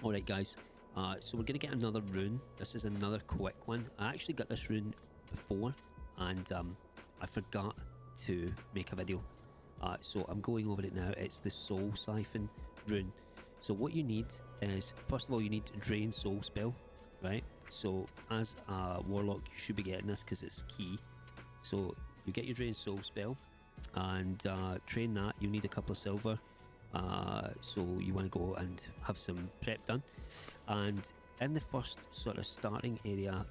Alright guys, so we're going to get another rune. This is another quick one. I actually got this rune before and I forgot to make a video. So I'm going over it now. It's the Soul Siphon rune. So what you need is, first of all, you need to Drain Soul spell, right? So as a warlock, you should be getting this because it's key. So you get your Drain Soul spell and train that. You need a couple of silver. So you want to go and have some prep done, and in the first sort of starting area,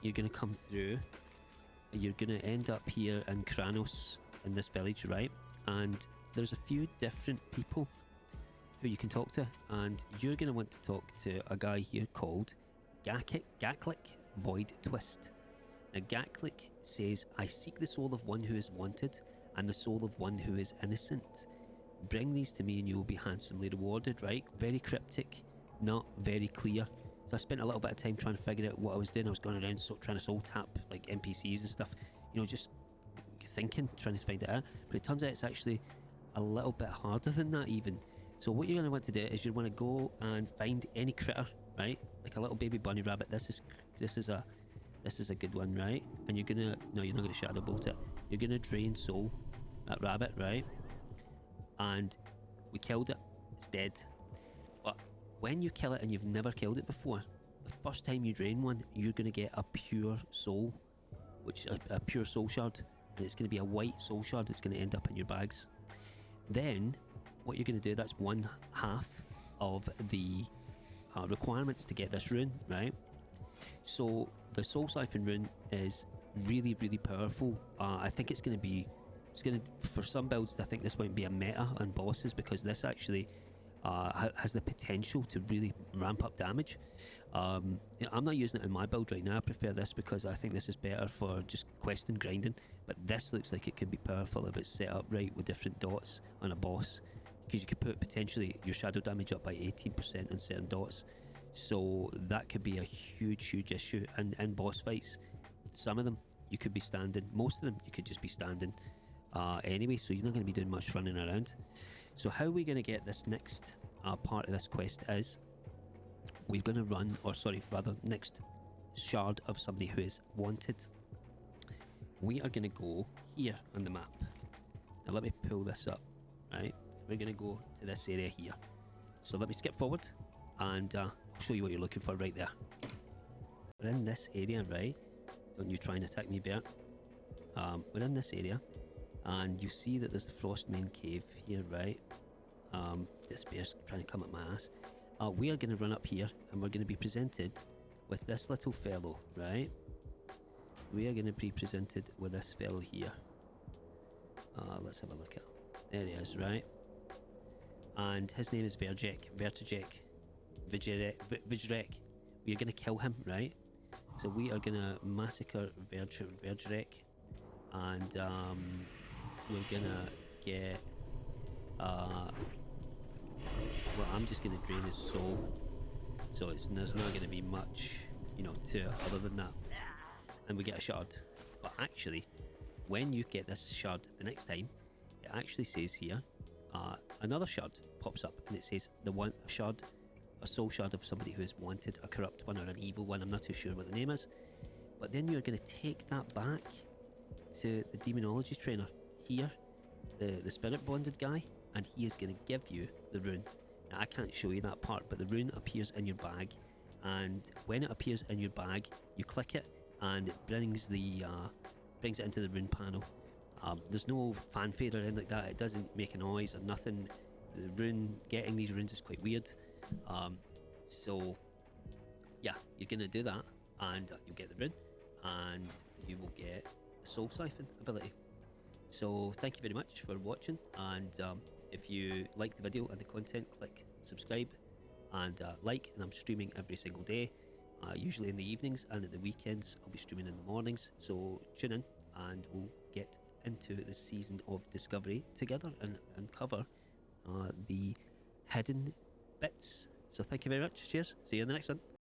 you're going to come through. You're going to end up here in Kranos in this village, right? And there's a few different people who you can talk to, and you're going to want to talk to a guy here called Gaklik Void Twist. Now Gaklik says, "I seek the soul of one who is wanted and the soul of one who is innocent. Bring these to me and you will be handsomely rewarded," right? Very cryptic, not very clear. So I spent a little bit of time trying to figure out what I was doing. I was going around trying to soul tap like NPCs and stuff, you know, just thinking, trying to find it out. But it turns out it's actually a little bit harder than that even. So what you're going to want to do is you want to go and find any critter, right? Like a little baby bunny rabbit. This is a good one, right? And you're gonna, no, you're not gonna shadow bolt it. You're gonna drain soul that rabbit, right? And we killed it. It's dead. But when you kill it and you've never killed it before, the first time you drain one, you're gonna get a pure soul, which a pure soul shard, and it's gonna be a white soul shard. It's gonna end up in your bags. Then what you're gonna do, that's one half of the requirements to get this rune, right? So the Soul Siphon rune is really, really powerful. I think it's going to be, for some builds, I think this might be a meta on bosses, because this actually has the potential to really ramp up damage. I'm not using it in my build right now. I prefer this because I think this is better for just quest and grinding, but this looks like it could be powerful if it's set up right with different dots on a boss, because you could put potentially your shadow damage up by 18% on certain dots. So that could be a huge issue in boss fights. Some of them you could be standing, most of them you could just be standing anyway, so you're not going to be doing much running around. So how we're going to get this next part of this quest is we're going to run, or sorry, rather, next shard of somebody who is wanted. We are going to go here on the map. Now let me pull this up, right? We're going to go to this area here. So let me skip forward and I'll show you what you're looking for right there. We're in this area, right? Don't you try and attack me, bear. We're in this area and you see that there's the Frostmain cave here, right? This bear's trying to come at my ass. We are going to run up here and we're going to be presented with this little fellow, right? We are going to be presented with this fellow here. Let's have a look at him. There he is, right? And his name is Vijrek. We are going to kill him, right? So we are going to massacre Vijrek, and we're going to get well, I'm just going to drain his soul, so there's not going to be much, you know, to it other than that. And we get a shard. But actually, when you get this shard the next time, it actually says here, another shard pops up and it says a soul shard of somebody who is wanted, a corrupt one or an evil one. I'm not too sure what the name is. But then you're going to take that back to the demonology trainer here, the spirit bonded guy, and he is going to give you the rune. Now I can't show you that part, but the rune appears in your bag, and when it appears in your bag, you click it and it brings it into the rune panel. There's no fanfare or anything like that. It doesn't make a noise or nothing. The rune, getting these runes is quite weird. So yeah, you're gonna do that and you'll get the rune and you will get the Soul Siphon ability. So thank you very much for watching, and if you like the video and the content, click subscribe and like. And I'm streaming every single day, usually in the evenings, and at the weekends I'll be streaming in the mornings, so tune in and we'll get into the season of discovery together and uncover the hidden bits. So thank you very much. Cheers. See you in the next one.